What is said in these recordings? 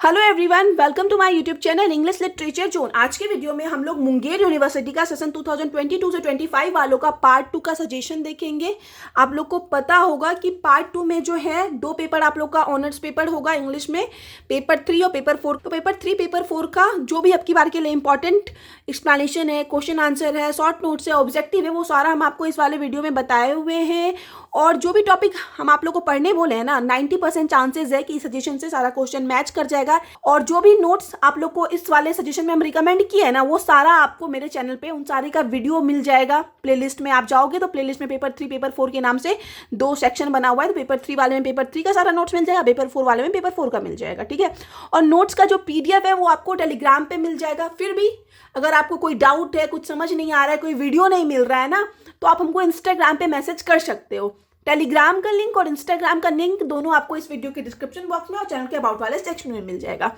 Hello everyone, welcome to my YouTube channel English literature zone. आज के video में हम लोग मुंगेर यूनिवर्सिटी का सेशन 2022 से 25 वालों का पार्ट 2 का सजेशन देखेंगे। आप लोग को पता होगा कि पार्ट 2 में जो है 2 पेपर आप लोग का ऑनर्स पेपर होगा इंग्लिश में, पेपर 3 और पेपर 4। तो पेपर 3 पेपर 4 का जो भी आपकी बार के लिए इंपॉर्टेंट एक्सप्लेनेशन है, क्वेश्चन आंसर है, शॉर्ट नोट्स है, ऑब्जेक्टिव है, वो सारा हम आपको इस वाले वीडियो में बताए हुए हैं। और जो भी टॉपिक हम आप लोग को पढ़ने बोले हैं ना, 90% चांसेस है कि इस सजेशन से सारा क्वेश्चन मैच कर जाएगा। और जो भी नोट्स आप लोग को इस वाले सजेशन में हम रिकमेंड किए है ना, वो सारा आपको मेरे चैनल पे उन सारे का वीडियो मिल जाएगा। प्लेलिस्ट में आप जाओगे तो प्लेलिस्ट में पेपर 3 पेपर 4 के नाम से 2 सेक्शन बना हुआ है। तो पेपर 3 वाले में पेपर 3 का सारा नोट्स मिल जाएगा, पेपर 4 वाले में पेपर 4 का मिल जाएगा, ठीक है। और नोट्स का जो PDF है वो आपको टेलीग्राम पे मिल जाएगा। फिर भी अगर आपको कोई डाउट है, कुछ समझ नहीं आ रहा है, कोई वीडियो नहीं मिल रहा है ना, तो आप हमको इंस्टाग्राम पे मैसेज कर सकते हो। टेलीग्राम का लिंक और इंस्टाग्राम का लिंक दोनों आपको इस वीडियो के डिस्क्रिप्शन बॉक्स में और चैनल के अबाउट वाले सेक्शन में मिल जाएगा।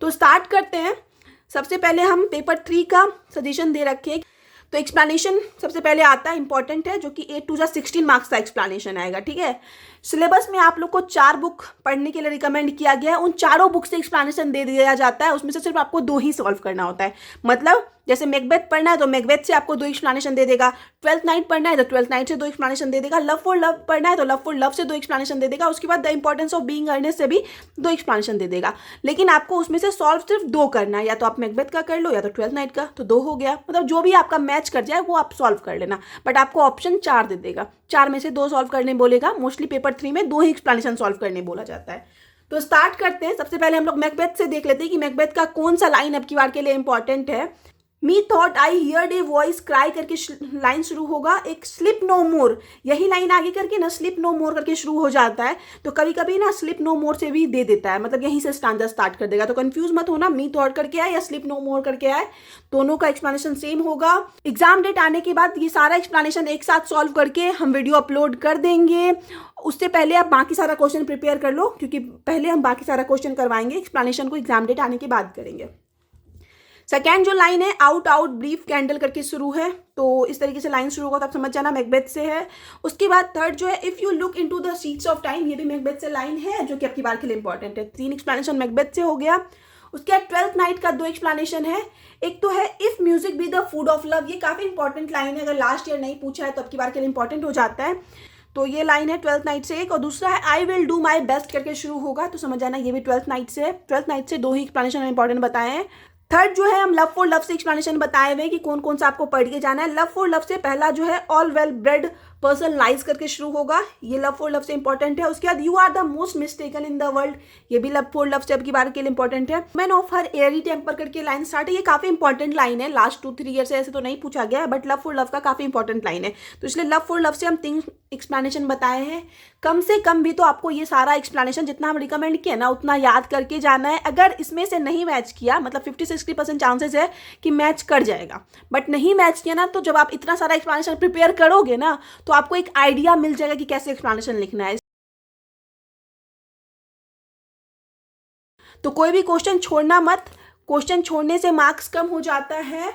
तो स्टार्ट करते हैं। सबसे पहले हम पेपर 3 का सजेशन दे रखे हैं। तो एक्सप्लेनेशन सबसे पहले आता है, इंपॉर्टेंट है, जो कि 8 to 16 मार्क्स का एक्सप्लेनेशन आएगा, ठीक है। सिलेबस में आप लोग को 4 बुक पढ़ने के लिए रिकमेंड किया गया है। उन चारों बुक से एक्सप्लेनेशन दे दिया जाता है। उसमें से सिर्फ आपको 2 ही सॉल्व करना होता है। मतलब जैसे मैकबेथ पढ़ना है तो मैकबेथ से आपको 2 एक्सप्लेनेशन दे देगा। ट्वेल्थ नाइट पढ़ना है तो ट्वेल्थ नाइट से 2 एक्सप्लेनेशन दे देगा। लव फॉर लव पढ़ना है तो लव फॉर लव से 2 एक्सप्लेनेशन दे देगा। उसके बाद the importance of being earnest से भी 2 एक्सप्लेनेशन दे देगा। लेकिन आपको उसमें से सॉल्व सिर्फ 2 करना है, या तो आप मैकबेथ का कर लो या तो ट्वेल्थ नाइट का, तो 2 हो गया। मतलब जो भी आपका मैच कर जाए वो आप सॉल्व कर लेना। बट आपको ऑप्शन 4 दे देगा, 4 में से 2 सॉल्व करने बोलेगा। मोस्टली पेपर 3 में 2 ही एक्सप्लेनेशन सॉल्व करने बोला जाता है। तो स्टार्ट करते हैं। सबसे पहले हम लोग मैकबेथ से देख लेते हैं कि मैकबेथ का कौन सा लाइन अब की बार के लिए इंपॉर्टेंट है। Methought I heard a voice cry करके लाइन शुरू होगा। एक स्लिप नो मोर, यही लाइन आगे करके ना स्लिप नो मोर करके शुरू हो जाता है। तो कभी कभी ना स्लिप नो मोर से भी दे देता है, मतलब यहीं से स्टैंडर्ड स्टार्ट कर देगा। तो कंफ्यूज मत होना, मी थॉट करके आए या स्लिप नो मोर करके आए, दोनों का एक्सप्लेनेशन सेम होगा। एग्जाम डेट आने के बाद ये सारा एक्सप्लेनेशन एक साथ सॉल्व करके हम वीडियो अपलोड कर देंगे। उससे पहले आप बाकी सारा क्वेश्चन प्रिपेयर कर लो, क्योंकि पहले हम बाकी सारा क्वेश्चन करवाएंगे, एक्सप्लेनेशन को एग्जाम डेट आने के बाद करेंगे। सेकेंड जो लाइन है, आउट आउट ब्रीफ कैंडल करके शुरू है। तो इस तरीके से लाइन शुरू होगा तो आप समझ जाना मैकबेथ से है। उसके बाद थर्ड जो है, if you look into the sheets of time, ये भी मैकबेथ से लाइन है, जो कि आपकी बार के लिए इंपॉर्टेंट है। 3 एक्सप्लेनेशन मैकबेथ से हो गया। उसके बाद ट्वेल्थ नाइट का 2 एक्सप्लेनेशन है। एक तो है if music be the food of love, ये काफी इंपॉर्टेंट लाइन है। अगर लास्ट ईयर नहीं पूछा है तो आपकी बार के लिए इंपॉर्टेंट हो जाता है। तो ये लाइन है ट्वेल्थ नाइट से एक। और दूसरा है I will do my best करके शुरू होगा, तो समझ जाना ये भी ट्वेल्थ नाइट से है। ट्वेल्थ नाइट से 2 ही एक्सप्लेनेशन इंपॉर्टेंट बताए हैं। थर्ड जो है, हम लव फॉर लव से एक्सप्लेनेशन बताए हुए कि कौन कौन सा आपको पढ़ के जाना है। लव फॉर लव से पहला जो है all well bred person lies करके शुरू होगा, ये लव फॉर लव से इंपॉर्टेंट है। उसके बाद you are the most mistaken in the world, ये भी लव फॉर लव से आपकी बार के लिए इंपॉर्टेंट है। Man of her airy temper करके लाइन स्टार्ट है, ये काफी इंपॉर्टेंट लाइन है। लास्ट 2-3 ईयर से ऐसे तो नहीं पूछा गया है, बट लव फॉर लव का काफी इंपॉर्टेंट लाइन है। तो इसलिए लव फॉर लव से हम 3 एक्सप्लेनेशन बताए हैं। कम से कम भी तो आपको ये सारा एक्सप्लेनेशन जितना हम रिकमेंड किया ना, उतना याद करके जाना है। अगर इसमें से नहीं मैच किया, मतलब 50-60% चांसेस है कि मैच कर जाएगा, बट नहीं मैच किया ना, तो जब आप इतना सारा एक्सप्लेनेशन प्रिपेयर करोगे ना, तो आपको एक आइडिया मिल जाएगा कि कैसे एक्सप्लेनेशन लिखना है। तो कोई भी क्वेश्चन छोड़ना मत, क्वेश्चन छोड़ने से मार्क्स कम हो जाता है।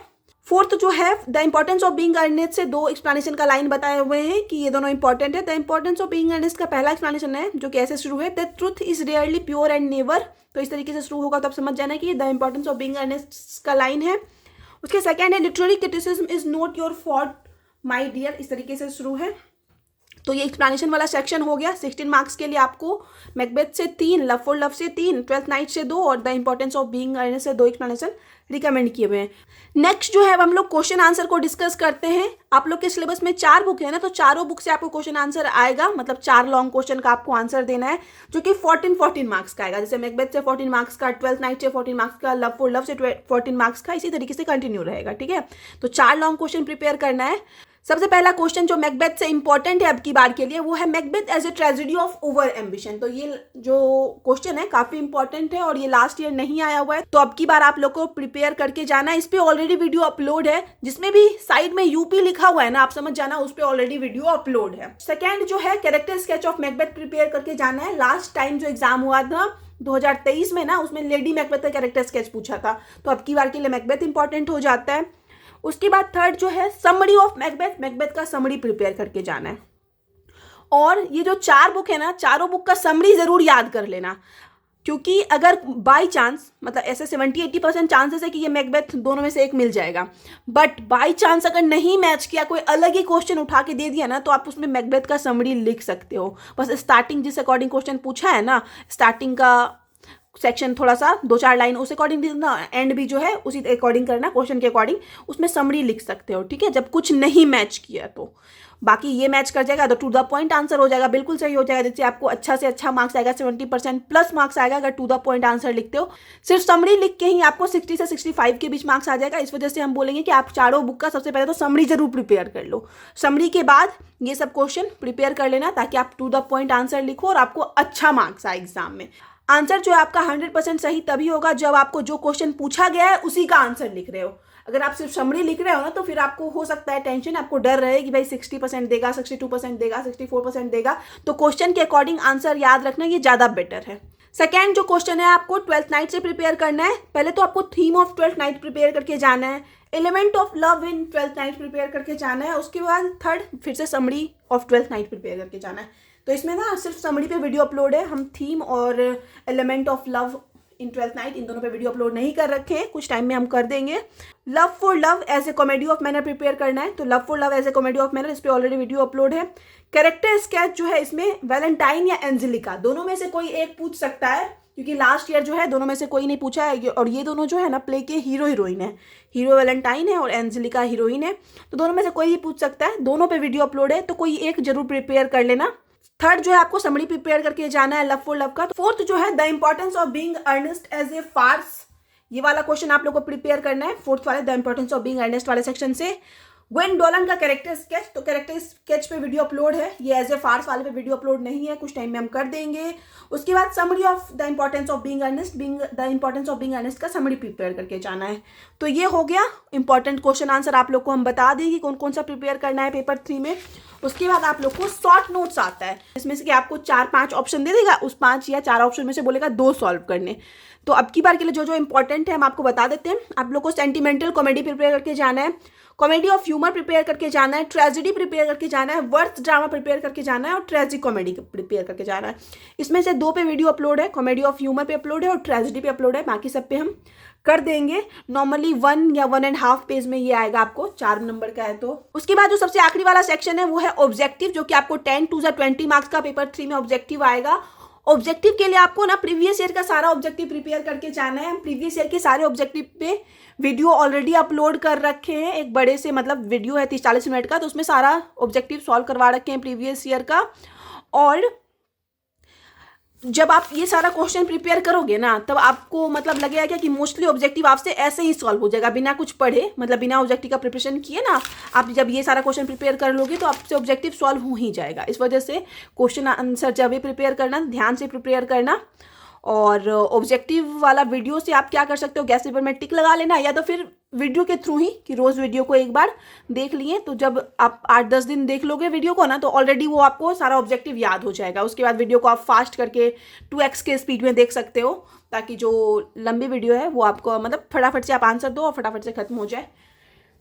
फोर्थ जो है, the importance of being earnest से 2 एक्सप्लेनेशन का लाइन बताए हुए हैं कि ये दोनों इंपॉर्टेंट है। The importance of being earnest का पहला एक्सप्लेनेशन है, जो कि ऐसे शुरू है, the truth is rarely pure and never. तो इस तरीके से शुरू होगा तो आप समझ जाना कि the importance of being earnest का लाइन है। उसके सेकेंड है, literary criticism is not your fault my dear, इस तरीके से शुरू है। तो ये एक्सप्लेनेशन वाला सेक्शन हो गया। 16 मार्क्स के लिए आपको मैकबेथ से 3, लव फॉर लव से 3, ट्वेल्थ नाइट से 2 और the importance of being earnest से 2 एक्सप्लेनेशन रिकमेंड किए हुए हैं। नेक्स्ट जो है, अब हम लोग क्वेश्चन आंसर को डिस्कस करते हैं। आप लोग के सिलेबस में 4 बुक है ना, तो चारों बुक से आपको क्वेश्चन आंसर आएगा। मतलब 4 लॉन्ग क्वेश्चन का आपको आंसर देना है, जो कि 14 मार्क्स का आएगा। जैसे मैकबेथ से 14 मार्क्स का, ट्वेल्थ नाइट से 14 मार्क्स का, लव फॉर लव से 14 मार्क्स का, इसी तरीके से कंटिन्यू रहेगा, ठीक है। तो 4 लॉन्ग क्वेश्चन प्रिपेयर करना है। सबसे पहला क्वेश्चन जो मैकबेथ से इंपॉर्टेंट है अब की बार के लिए, वो है Macbeth as a tragedy of over ambition. तो ये जो क्वेश्चन है काफी इंपॉर्टेंट है और ये लास्ट ईयर नहीं आया हुआ है, तो अब की बार आप लोग को प्रिपेयर करके जाना है। इस पे ऑलरेडी वीडियो अपलोड है, जिसमें भी साइड में यूपी लिखा हुआ है ना, आप समझ जाना उस पे ऑलरेडी वीडियो अपलोड है। सेकेंड जो है, character sketch of Macbeth prepare करके जाना है। लास्ट टाइम जो एग्जाम हुआ था 2023 में ना, उसमें लेडी मैकबेथ का कैरेक्टर स्केच पूछा था, तो अब की बार के लिए मैकबेथ इंपॉर्टेंट हो जाता है। उसके बाद थर्ड जो है, समरी ऑफ मैकबेथ, मैकबेथ का समरी प्रिपेयर करके जाना है। और ये जो 4 बुक है ना, चारों बुक का समरी जरूर याद कर लेना। क्योंकि अगर बाई चांस मतलब ऐसे 70-80% चांसेस है कि ये मैकबेथ दोनों में से एक मिल जाएगा, बट बाई चांस अगर नहीं मैच किया, कोई अलग ही क्वेश्चन उठा के दे दिया ना, तो आप उसमें मैकबेथ का समरी लिख सकते हो। बस स्टार्टिंग जिस अकॉर्डिंग क्वेश्चन पूछा है ना, स्टार्टिंग का सेक्शन थोड़ा सा 2-4 लाइन उस अकॉर्डिंग लिखना, एंड भी जो है उसी अकॉर्डिंग करना, क्वेश्चन के अकॉर्डिंग उसमें समरी लिख सकते हो, ठीक है, जब कुछ नहीं मैच किया तो। बाकी ये मैच कर जाएगा तो टू द पॉइंट आंसर हो जाएगा, बिल्कुल सही हो जाएगा, जिससे आपको अच्छा से अच्छा मार्क्स आएगा, 70% प्लस मार्क्स आएगा अगर टू द पॉइंट आंसर लिखते हो। सिर्फ समरी लिख के ही आपको 60 से 65 के बीच मार्क्स आ जाएगा। इस वजह से हम बोलेंगे कि आप चारों बुक का सबसे पहले तो समरी जरूर प्रिपेयर कर लो, समरी के बाद ये सब क्वेश्चन प्रिपेयर कर लेना, ताकि आप टू द पॉइंट आंसर लिखो और आपको अच्छा मार्क्स आए एग्जाम में। आंसर जो है आपका 100% सही तभी होगा जब आपको जो क्वेश्चन पूछा गया है उसी का आंसर लिख रहे हो। अगर आप सिर्फ समरी लिख रहे हो ना, तो फिर आपको हो सकता है टेंशन, आपको डर रहे कि भाई 60% देगा, 62% देगा, 64% देगा, तो क्वेश्चन के अकॉर्डिंग आंसर याद रखना, ये ज़्यादा बेटर है। सेकेंड जो क्वेश्चन है आपको 12th नाइट से प्रिपेयर करना है। पहले तो आपको theme of 12th night prepare करके जाना है, element of love in 12th night prepare करके जाना है, उसके बाद थर्ड फिर से summary of 12th night prepare करके जाना है। तो इसमें ना सिर्फ समरी पे वीडियो अपलोड है, हम थीम और element of love in 12th night in दोनों पे वीडियो अपलोड नहीं कर रखे हैं, कुछ टाइम में हम कर देंगे। Love for love as a comedy of manner prepare करना है, तो love for love as a comedy of manner इस पे ऑलरेडी वीडियो अपलोड है। कैरेक्टर स्केच जो है इसमें वैलेंटाइन या एंजेलिका दोनों में से कोई एक पूछ सकता है, क्योंकि लास्ट ईयर जो है दोनों में से कोई नहीं पूछा है, और ये दोनों जो है ना प्ले के हीरो हीरोइन है, हीरो वैलेंटाइन है और एंजेलिका हीरोइन है, तो दोनों में से कोई भी पूछ सकता है, दोनों पे वीडियो अपलोड है, तो कोई एक जरूर प्रिपेयर कर लेना। थर्ड जो है आपको समरी प्रिपेयर करके जाना है लव फॉर लव का। फोर्थ जो है the importance of being earnest as a farce, ये वाला क्वेश्चन आप लोग को प्रिपेयर करना है फोर्थ वाले the importance of being earnest वाले सेक्शन से। ग्वेन डोलन का कैरेक्टर स्केच, तो कैरेक्टर स्केच पे वीडियो अपलोड है, ये एज ए फार्स वाले पे वीडियो अपलोड नहीं है, कुछ टाइम में हम कर देंगे। उसके बाद summary of the importance of being earnest, the importance of being earnest का समरी प्रिपेयर करके जाना है। तो ये हो गया इंपॉर्टेंट क्वेश्चन आंसर, आप लोग को हम बता देंगे कौन कौन सा प्रिपेयर करना है पेपर 3 में। उसके बाद आप लोग को शॉर्ट नोट्स आता है, इसमें से कि आपको 4-5 ऑप्शन दे देगा, उस 5 या 4 ऑप्शन में से बोलेगा 2 सॉल्व करने। तो अब की बार के लिए जो जो इंपॉर्टेंट है हम आपको बता देते हैं। आप लोग को सेंटिमेंटल कॉमेडी प्रिपेयर करके जाना है, कॉमेडी ऑफ ह्यूमर प्रिपेयर करके जाना है, ट्रेजेडी प्रिपेयर करके जाना है, वर्थ ड्रामा प्रिपेयर करके जाना है और ट्रेजिक कॉमेडी प्रिपेयर करके जाना है। इसमें से 2 पे वीडियो अपलोड है, कॉमेडी ऑफ ह्यूमर पे अपलोड है और ट्रेजेडी पे अपलोड है, बाकी सब पे हम कर देंगे। नॉर्मली 1 या 1.5 पेज में ये आएगा आपको, 4 नंबर का है। तो उसके बाद जो सबसे आखिरी वाला सेक्शन है वो है ऑब्जेक्टिव, जो कि आपको 10 to 20 मार्क्स का पेपर 3 में ऑब्जेक्टिव आएगा। ऑब्जेक्टिव के लिए आपको ना प्रीवियस ईयर का सारा ऑब्जेक्टिव प्रिपेयर करके जाना है। प्रीवियस ईयर के सारे ऑब्जेक्टिव पे वीडियो ऑलरेडी अपलोड कर रखे हैं, एक बड़े से मतलब वीडियो है 30-40 मिनट का, तो उसमें सारा ऑब्जेक्टिव सॉल्व करवा रखे हैं प्रीवियस ईयर का। और जब आप ये सारा क्वेश्चन प्रिपेयर करोगे ना, तब आपको मतलब लगेगा क्या कि मोस्टली ऑब्जेक्टिव आपसे ऐसे ही सॉल्व हो जाएगा, बिना कुछ पढ़े, मतलब बिना ऑब्जेक्टिव का प्रिपरेशन किए ना, आप जब ये सारा क्वेश्चन प्रिपेयर कर लोगे तो आपसे ऑब्जेक्टिव सॉल्व हो ही जाएगा। इस वजह से क्वेश्चन आंसर जब भी प्रिपेयर करना, ध्यान से प्रिपेयर करना। और ऑब्जेक्टिव वाला वीडियो से आप क्या कर सकते हो, गैस पेपर में टिक लगा लेना, या तो फिर वीडियो के थ्रू ही कि रोज़ वीडियो को एक बार देख लिए, तो जब आप 8-10 दिन देख लोगे वीडियो को ना, तो ऑलरेडी वो आपको सारा ऑब्जेक्टिव याद हो जाएगा। उसके बाद वीडियो को आप फास्ट करके 2x के स्पीड में देख सकते हो, ताकि जो लंबी वीडियो है वो आपको मतलब फटाफट से आप आंसर दो और फटाफट से खत्म हो जाए।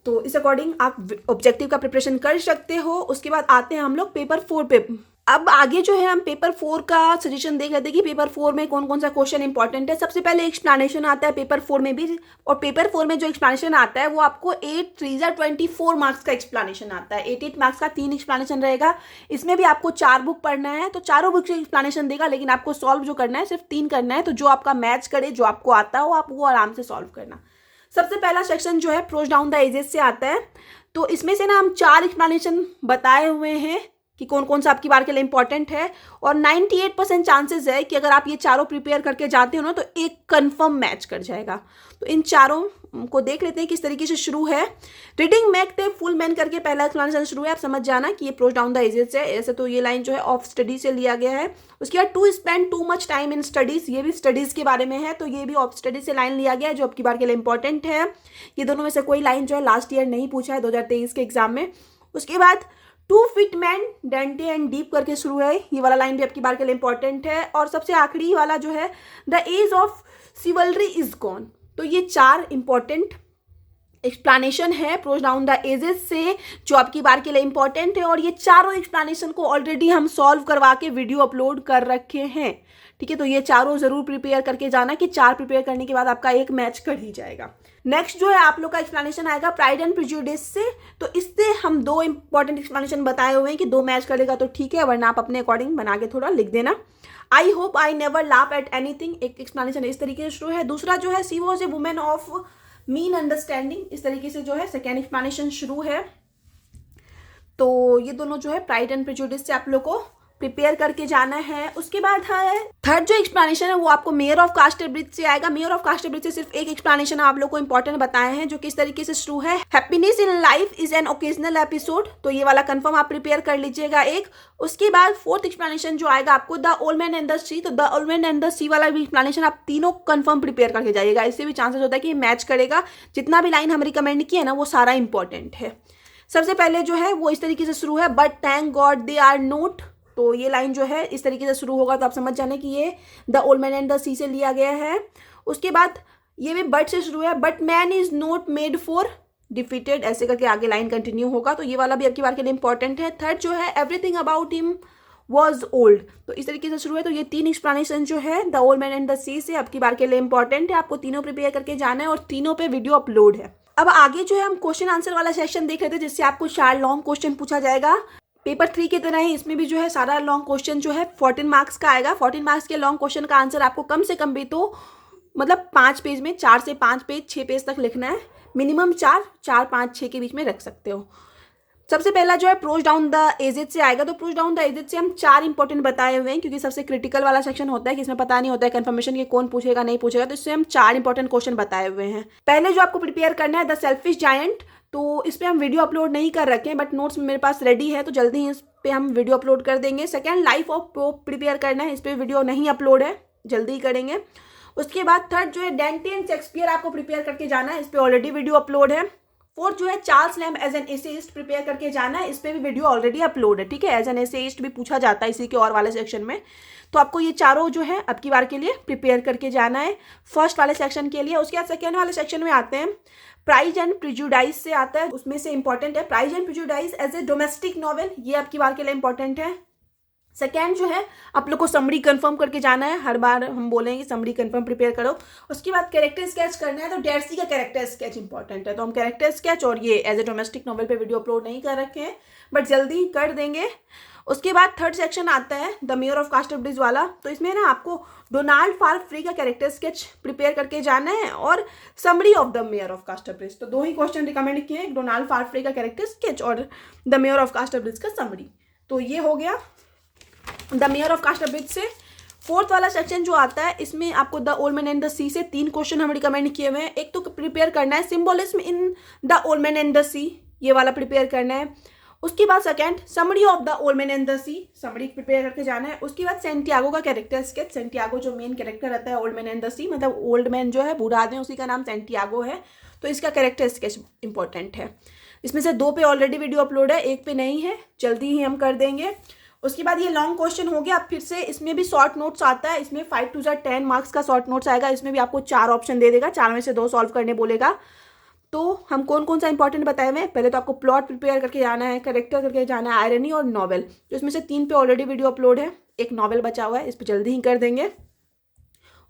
तो इस अकॉर्डिंग आप ऑब्जेक्टिव का प्रिपरेशन कर सकते हो। उसके बाद आते हैं हम लोग पेपर 4 पे। अब आगे जो है हम पेपर 4 का सजेशन देख लेते हैं कि पेपर 4 में कौन कौन सा क्वेश्चन इंपॉर्टेंट है। सबसे पहले एक्सप्लेनेशन आता है पेपर 4 में भी, और पेपर 4 में जो एक्सप्लेनेशन आता है वो आपको 8 3 24 मार्क्स का एक्सप्लेनेशन आता है। 8 मार्क्स का 3 एक्सप्लेनेशन रहेगा। इसमें भी आपको 4 बुक पढ़ना है, तो चारों बुक से एक्सप्लेनेशन देगा, लेकिन आपको सॉल्व जो करना है सिर्फ 3 करना है। तो जो आपका मैच करे, जो आपको आता हो, आप वो आराम से सॉल्व करना। सबसे पहला सेक्शन जो है प्रोज डाउन द एजेस से आता है। तो इसमें से ना हम 4 एक्सप्लेनेशन बताए हुए हैं कि कौन कौन सा आपकी बार के लिए इंपॉर्टेंट है, और 98% चांसेस है कि अगर आप ये चारों प्रिपेयर करके जाते हो ना, तो एक कंफर्म मैच कर जाएगा। तो इन चारों को देख लेते हैं किस तरीके से शुरू है। Reading make the full man करके पहला एक्सप्लेनेशन शुरू है। आप समझ जाना कि ये प्रोज डाउन द एजेस है। ऐसे तो ये लाइन जो है ऑफ स्टडी से लिया गया है। उसके बाद to spend too much time in studies, ये भी स्टडीज के बारे में है, तो ये भी ऑफ स्टडी से लाइन लिया गया है, जो आपकी बार के लिए इंपॉर्टेंट है। ये दोनों में से कोई लाइन जो है लास्ट ईयर नहीं पूछा है 2023 के एग्जाम में। उसके बाद to fit man Dante and deep करके शुरू है, ये वाला लाइन भी आपकी बार के लिए इंपॉर्टेंट है। और सबसे आखिरी वाला जो है the age of chivalry is gone. तो ये 4 इंपॉर्टेंट एक्सप्लेनेशन है प्रोज डाउन द एजेस से, जो आपकी बार के लिए इंपॉर्टेंट है। और ये चारों एक्सप्लेनेशन को ऑलरेडी हम सॉल्व करवा के वीडियो अपलोड कर रखे हैं, ठीक है, तो ये चारों ज़रूर प्रिपेयर करके जाना कि 4 प्रिपेयर करने के बाद आपका एक मैच कर ही जाएगा। नेक्स्ट जो है आप लोग का एक्सप्लेनेशन आएगा प्राइड एंड प्रेजुडिस से। तो इससे हम 2 इंपॉर्टेंट एक्सप्लेनेशन बताए हुए हैं कि 2 मैच करेगा तो ठीक है, वरना आप अपने अकॉर्डिंग बना के थोड़ा लिख देना। I hope I never laugh at anything, एक एक्सप्लेनेशन इस तरीके से शुरू है। दूसरा जो है she was a women of mean understanding, इस तरीके से जो है सेकेंड एक्सप्लेनेशन शुरू है। तो ये दोनों जो है प्राइड एंड प्रेजुडिस से आप लोग को प्रिपेयर करके जाना है। उसके बाद है थर्ड जो एक्सप्लेनेशन है वो आपको मेयर ऑफ कास्टरब्रिज से आएगा। मेयर ऑफ कास्टरब्रिज से सिर्फ एक एक्सप्लेनेशन आप लोग को इंपॉर्टेंट बताए हैं जो किस तरीके से शुरू है। Happiness in life is an occasional episode, तो ये वाला कंफर्म आप प्रिपेयर कर लीजिएगा एक। उसके बाद फोर्थ एक्सप्लेनेशन जो आएगा आपको the old man and the sea, तो the old man and the sea वाला भी एक्सप्लेनेशन आप तीनों कंफर्म प्रिपेयर करके जाइएगा। इससे भी चांसेस होता है कि मैच करेगा। जितना भी लाइन हम रिकमेंड किए ना वो सारा इंपॉर्टेंट है। सबसे पहले जो है वो इस तरीके से शुरू है, but thank God they are not, तो ये लाइन जो है इस तरीके से शुरू होगा तो आप समझ जाने कि ये the old man and the sea से लिया गया है। उसके बाद ये भी बट से शुरू है, but man is not made for defeated, ऐसे करके आगे लाइन कंटिन्यू होगा, तो ये वाला भी आपकी बार के लिए इंपॉर्टेंट है। थर्ड जो है everything about him was old, तो इस तरीके से शुरू है। तो ये 3 एक्सप्लेनेशन जो है the old man and the sea से आपकी बार के लिए इंपॉर्टेंट है। आपको तीनों प्रिपेयर करके जाना है और तीनों पे वीडियो अपलोड है। अब आगे जो है हम क्वेश्चन आंसर वाला सेक्शन देख रहे थे जिससे आपको 4 लॉन्ग क्वेश्चन पूछा जाएगा। पेपर 3 की तरह ही इसमें भी जो है सारा लॉन्ग क्वेश्चन जो है 14 मार्क्स का आएगा। 14 मार्क्स के लॉन्ग क्वेश्चन का आंसर आपको कम से कम भी तो मतलब 5 पेज में 4 से 5 पेज 6 पेज तक लिखना है। मिनिमम 4, 5, 6 के बीच में रख सकते हो। सबसे पहला जो है प्रोज डाउन द एजेज से आएगा। तो प्रोज डाउन द एजेज से हम 4 इंपॉर्टेंट बताए हुए हैं क्योंकि सबसे क्रिटिकल वाला सेक्शन होता है कि इसमें पता नहीं होता है कंफर्मेशन कि कौन पूछेगा नहीं पूछेगा, तो इससे हम 4 इंपॉर्टेंट क्वेश्चन बताए हुए हैं। पहले जो आपको प्रिपेयर करना है द सेल्फिश जायंट, तो इस पर हम वीडियो अपलोड नहीं कर रखे हैं बट नोट्स मेरे पास रेडी है तो जल्दी ही इस पर हम वीडियो अपलोड कर देंगे। Second life of pope prepare करना है, इस पर वीडियो नहीं अपलोड है, जल्दी ही करेंगे। उसके बाद थर्ड जो है डेंटे एंड शेक्सपियर आपको प्रिपेयर करके जाना है, इस पर ऑलरेडी वीडियो अपलोड है। फोर्थ जो है Charles Lamb as an essayist prepare करके जाना है, इस पर भी वीडियो ऑलरेडी अपलोड है, ठीक है। एज एन एसेइस्ट भी पूछा जाता है इसी के और वाले सेक्शन में, तो आपको ये चारों जो है अब की बार के लिए प्रिपेयर करके जाना है फर्स्ट वाले सेक्शन के लिए। उसके बाद सेकेंड वाले सेक्शन में आते हैं प्राइज एंड प्रेजुडाइज से आता है, उसमें से इंपॉर्टेंट है pride and prejudice as a domestic novel, ये आपकी बार के लिए इंपॉर्टेंट है। सेकेंड जो है आप लोग को समरी कंफर्म करके जाना है, हर बार हम बोलेंगे समरी कंफर्म प्रिपेयर करो। उसके बाद कैरेक्टर स्केच करना है, तो डेर्सी का कैरेक्टर स्केच इंपॉर्टेंट है, तो हम कैरेक्टर स्केच और ये एज ए डोमेस्टिक नॉवेल पे वीडियो अपलोड नहीं कर रखे हैं बट जल्दी कर देंगे। उसके बाद थर्ड सेक्शन आता है द मेयर ऑफ कास्टरब्रिज वाला, तो इसमें ना आपको डोनाल्ड फार्फ्री का कैरेक्टर स्केच प्रिपेयर करके जाना है और summary of the mayor of कास्टरब्रिज, तो 2 ही क्वेश्चन रिकमेंड किए, एक डोनाल्ड फार्फ्री का कैरेक्टर स्केच और द मेयर ऑफ कास्टरब्रिज का समरी। तो ये हो गया द मेयर ऑफ कास्टरब्रिज से। फोर्थ वाला सेक्शन जो आता है इसमें आपको the old man and the sea से 3 क्वेश्चन हम रिकमेंड किए हुए हैं। एक तो प्रिपेयर करना है symbolism in the old man and the sea, ये वाला प्रिपेयर करना है। उसके बाद second summary of the old man and the sea, summary prepare करके जाना है। उसके बाद सेंटियागो का कैरेक्टर स्केच, सेंटियागो जो मेन कैरेक्टर रहता है old man and the sea, मतलब ओल्ड मैन जो है बूढ़ा आदमी उसी का नाम सेंटियागो है, तो इसका कैरेक्टर स्केच इंपॉर्टेंट है। इसमें से 2 पे ऑलरेडी वीडियो अपलोड है, 1 पे नहीं है, जल्दी ही हम कर देंगे। उसके बाद ये लॉन्ग क्वेश्चन हो गया। अब फिर से इसमें भी शॉर्ट नोट्स आता है, इसमें 5 to 10 मार्क्स का शॉर्ट नोट्स आएगा। इसमें भी आपको 4 ऑप्शन दे देगा, 4 में से 2 सॉल्व करने बोलेगा। तो हम कौन कौन सा इंपॉर्टेंट बताए हुए हैं, पहले तो आपको प्लॉट प्रिपेयर करके जाना है, कैरेक्टर करके जाना है, आयरनी और नॉवेल, तो इसमें से 3 पे ऑलरेडी वीडियो अपलोड है, एक नॉवेल बचा हुआ है, इस पर जल्दी ही कर देंगे।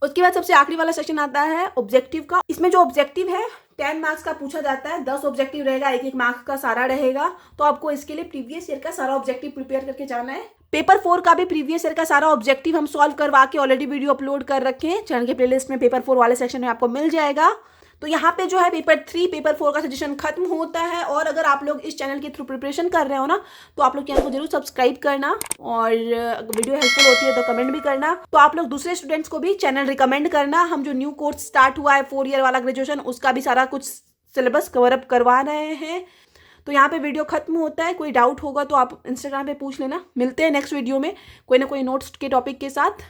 उसके बाद सबसे आखिरी वाला सेक्शन आता है ऑब्जेक्टिव का। इसमें जो ऑब्जेक्टिव है 10 मार्क्स का पूछा जाता है, 10 ऑब्जेक्टिव रहेगा, 1-1 मार्क्स का सारा रहेगा, तो आपको इसके लिए प्रीवियस ईयर का सारा ऑब्जेक्टिव प्रिपेयर करके जाना है। पेपर 4 का भी प्रीवियस ईयर का सारा ऑब्जेक्टिव हम सॉल्व करवा के ऑलरेडी वीडियो अपलोड कर रखे हैं, चैनल के प्लेलिस्ट में पेपर 4 वाले सेक्शन में आपको मिल जाएगा। तो यहाँ पे जो है पेपर 3 पेपर 4 का सजेशन खत्म होता है। और अगर आप लोग इस चैनल के थ्रू प्रिपरेशन कर रहे हो ना, तो आप लोग चैनल को जरूर सब्सक्राइब करना और वीडियो हेल्पफुल होती है तो कमेंट भी करना। तो आप लोग दूसरे स्टूडेंट्स को भी चैनल रिकमेंड करना। हम जो न्यू कोर्स स्टार्ट हुआ है 4 ईयर वाला ग्रेजुएशन, उसका भी सारा कुछ सिलेबस कवर अप करवा रहे हैं। तो यहाँ पे वीडियो खत्म होता है, कोई डाउट होगा तो आप इंस्टाग्राम पे पूछ लेना। मिलते हैं नेक्स्ट वीडियो में कोई ना कोई नोट्स के टॉपिक के साथ।